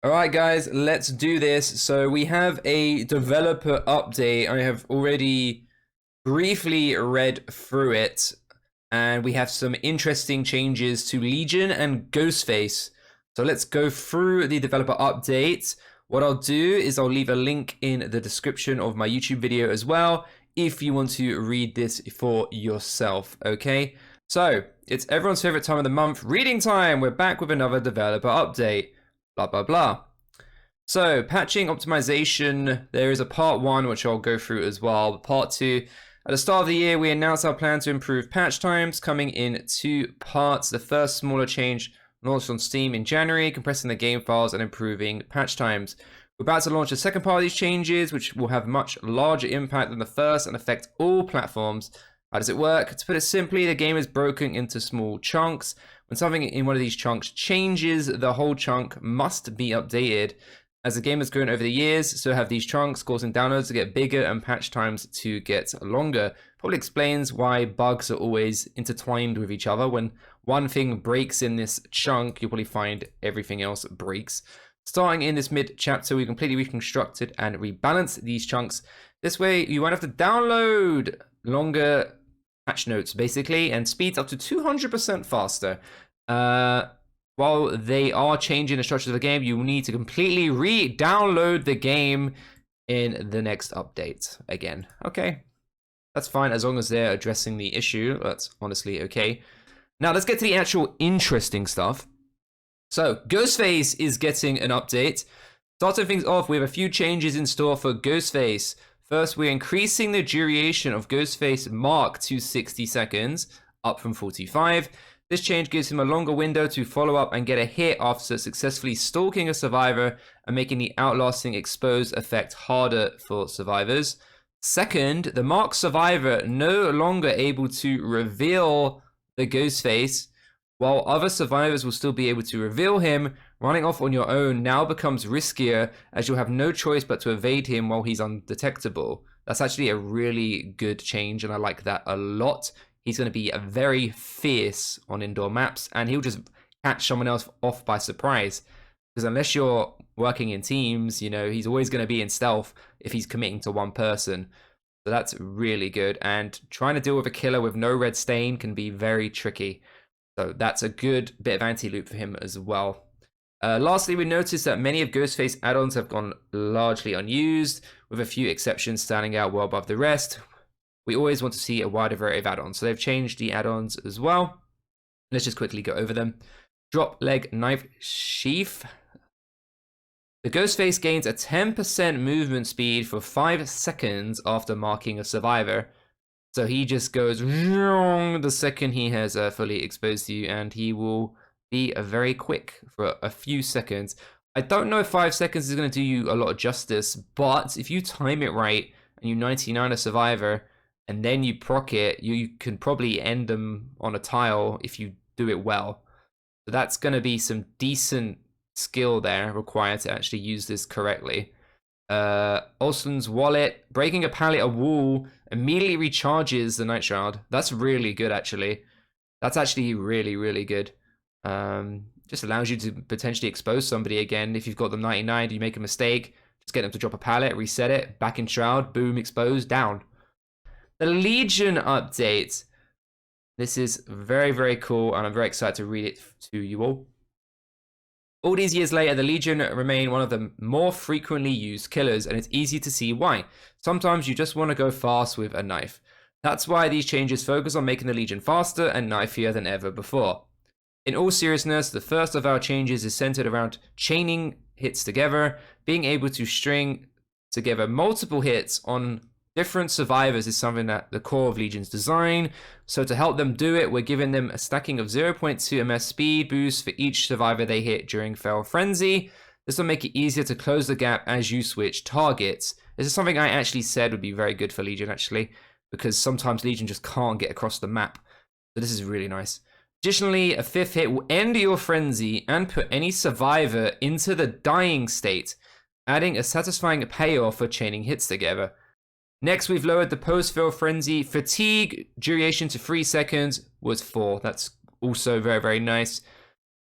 All right, guys, let's do this. So we have a developer update. I have already briefly read through it, and we have some interesting changes to Legion and GHOSTFACE. So let's go through the developer update. What I'll do is I'll leave a link in the description of my YouTube video as well, if you want to read this for yourself, okay? So it's everyone's favorite time of the month, reading time. We're back with another developer update. Blah, blah, blah. So, patching optimization, there is a part 1, which I'll go through as well. Part 2, at the start of the year, we announced our plan to improve patch times, coming in 2 parts. The first smaller change launched on Steam in January, compressing the game files and improving patch times. We're about to launch the second part of these changes, which will have much larger impact than the first and affect all platforms. How does it work? To put it simply, the game is broken into small chunks. When something in one of these chunks changes, the whole chunk must be updated. As the game has grown over the years, so have these chunks, causing downloads to get bigger and patch times to get longer. Probably explains why bugs are always intertwined with each other. When one thing breaks in this chunk, you'll probably find everything else breaks. Starting in this mid-chapter, we completely reconstructed and rebalanced these chunks. This way, you won't have to download longer patch notes, basically, and speeds up to 200% faster. While they are changing the structure of the game, you will need to completely re-download the game in the next update again. Okay, that's fine as long as they're addressing the issue. That's honestly okay. Now let's get to the actual interesting stuff. So GHOSTFACE is getting an update. Starting things off with a few changes in store for GHOSTFACE. First, we're increasing the duration of GHOSTFACE Mark to 60 seconds, up from 45. This change gives him a longer window to follow up and get a hit after successfully stalking a survivor and making the outlasting exposed effect harder for survivors. Second, the marked survivor no longer able to reveal the GHOSTFACE, while other survivors will still be able to reveal him. Running off on your own now becomes riskier, as you'll have no choice but to evade him while he's undetectable. That's actually a really good change, and I like that a lot. He's going to be very fierce on indoor maps, and he'll just catch someone else off by surprise. Because unless you're working in teams, you know, he's always going to be in stealth if he's committing to one person. So that's really good. And trying to deal with a killer with no red stain can be very tricky. So that's a good bit of anti-loop for him as well. Lastly, we noticed that many of GHOSTFACE add-ons have gone largely unused, with a few exceptions standing out well above the rest. We always want to see a wider variety of add-ons. So they've changed the add-ons as well. Let's just quickly go over them. Drop leg knife sheath. The GHOSTFACE gains a 10% movement speed for 5 seconds after marking a survivor. So he just goes the second he has fully exposed you, and he will be very quick for a few seconds. I don't know if 5 seconds is going to do you a lot of justice, but if you time it right and you 99 a survivor, and then you proc it, you can probably end them on a tile if you do it well. So that's going to be some decent skill there required to actually use this correctly. Olsen's wallet, breaking a pallet or wall immediately recharges the Night Shroud. That's really good, actually. That's actually really, really good. Just allows you to potentially expose somebody again. If you've got them 99, you make a mistake, just get them to drop a pallet, reset it, back in Shroud, boom, exposed, down. The Legion update. This is very, very cool, and I'm very excited to read it to you all. All these years later, the Legion remain one of the more frequently used killers, and it's easy to see why. Sometimes you just want to go fast with a knife. That's why these changes focus on making the Legion faster and knifier than ever before. In all seriousness, the first of our changes is centered around chaining hits together. Being able to string together multiple hits on different survivors is something that the core of Legion's design. So to help them do it, we're giving them a stacking of 0.2 ms speed boost for each survivor they hit during Feral Frenzy. This will make it easier to close the gap as you switch targets. This is something I actually said would be very good for Legion, actually, because sometimes Legion just can't get across the map. So this is really nice. Additionally, a 5th hit will end your frenzy and put any survivor into the dying state, adding a satisfying payoff for chaining hits together. Next, we've lowered the post-Feral Frenzy fatigue duration to 3 seconds was 4. That's also very, very nice.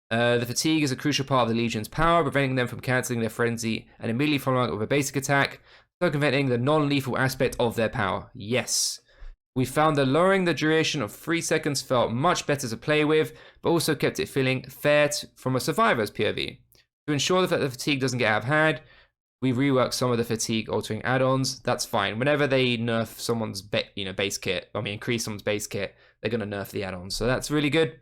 The fatigue is a crucial part of the Legion's power, preventing them from cancelling their frenzy and immediately following up with a basic attack, circumventing the non-lethal aspect of their power. Yes. We found that lowering the duration of 3 seconds felt much better to play with, but also kept it feeling fair from a survivor's POV. To ensure that the fatigue doesn't get out of hand, we reworked some of the fatigue altering add-ons. That's fine. Whenever they nerf someone's base kit, increase someone's base kit, they're going to nerf the add-ons. So that's really good.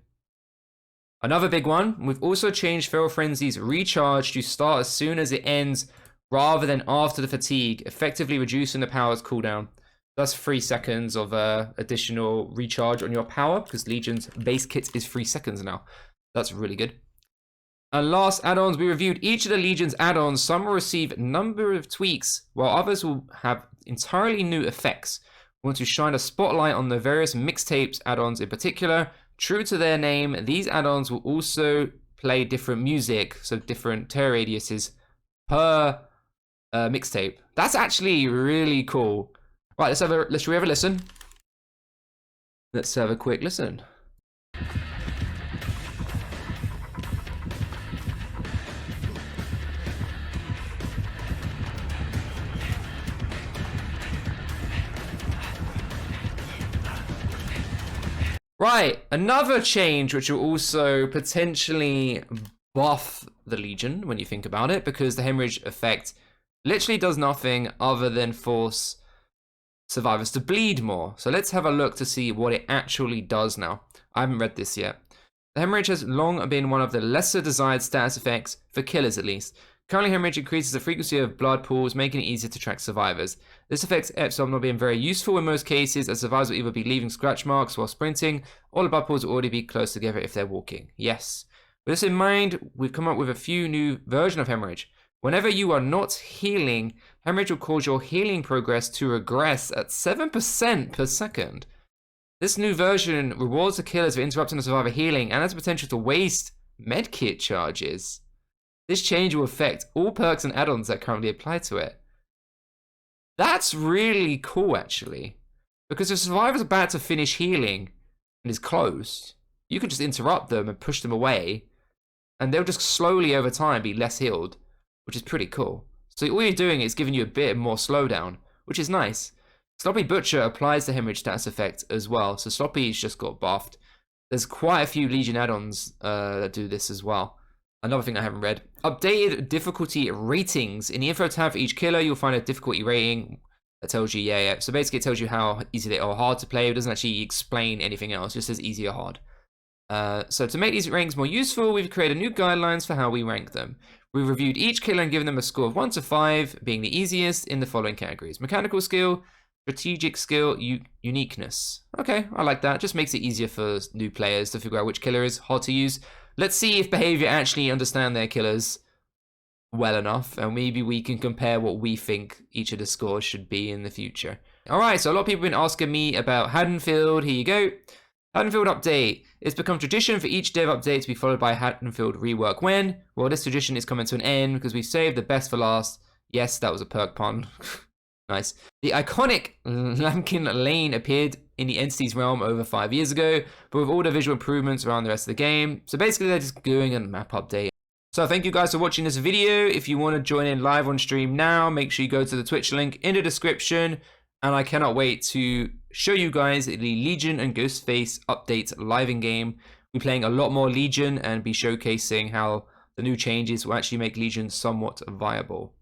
Another big one, we've also changed Feral Frenzy's recharge to start as soon as it ends rather than after the fatigue, effectively reducing the power's cooldown. That's 3 seconds of additional recharge on your power, because Legion's base kit is 3 seconds now. That's really good. And last add-ons, we reviewed each of the Legion's add-ons. Some will receive a number of tweaks, while others will have entirely new effects. We want to shine a spotlight on the various mixtapes add-ons in particular. True to their name, these add-ons will also play different music, so different tear radiuses per mixtape. That's actually really cool. Right, let's have a listen. Let's have a quick listen. Right, another change which will also potentially buff the Legion when you think about it, because the hemorrhage effect literally does nothing other than force survivors to bleed more. So let's have a look to see what it actually does now. I haven't read this yet. The hemorrhage has long been one of the lesser desired status effects, for killers at least. Currently, hemorrhage increases the frequency of blood pools, making it easier to track survivors. This effect ends up not being very useful in most cases, as survivors will either be leaving scratch marks while sprinting, or the blood pools will already be close together if they're walking. Yes. With this in mind, we've come up with a few new versions of hemorrhage. Whenever you are not healing, hemorrhage will cause your healing progress to regress at 7% per second. This new version rewards the killers for interrupting the survivor healing and has the potential to waste medkit charges. This change will affect all perks and add-ons that currently apply to it. That's really cool, actually. Because if a survivor's about to finish healing and is close, you can just interrupt them and push them away, and they'll just slowly over time be less healed, which is pretty cool. So all you're doing is giving you a bit more slowdown, which is nice. Sloppy Butcher applies the hemorrhage status effect as well, so Sloppy's just got buffed. There's quite a few Legion add-ons that do this as well. Another thing I haven't read. Updated difficulty ratings. In the info tab for each killer, you'll find a difficulty rating that tells you, yeah. So basically it tells you how easy or hard to play. It doesn't actually explain anything else. It just says easy or hard. So to make these rankings more useful, we've created new guidelines for how we rank them. We've reviewed each killer and given them a score of 1 to 5, being the easiest in the following categories. Mechanical skill, strategic skill, uniqueness. Okay, I like that. Just makes it easier for new players to figure out which killer is hard to use. Let's see if Behavior actually understand their killers well enough, and maybe we can compare what we think each of the scores should be in the future. Alright, so a lot of people have been asking me about Haddonfield. Here you go. Haddonfield update. It's become tradition for each dev update to be followed by a Haddonfield rework. When? Well, this tradition is coming to an end because we've saved the best for last. Yes, that was a perk pun. Nice. The iconic Lankin Lane appeared in the Entity's realm over 5 years ago, but with all the visual improvements around the rest of the game. So basically they're just doing a map update. So thank you guys for watching this video. If you want to join in live on stream now, make sure you go to the Twitch link in the description. And I cannot wait to show you guys the Legion and GHOSTFACE update live in game. We'll be playing a lot more Legion and be showcasing how the new changes will actually make Legion somewhat viable.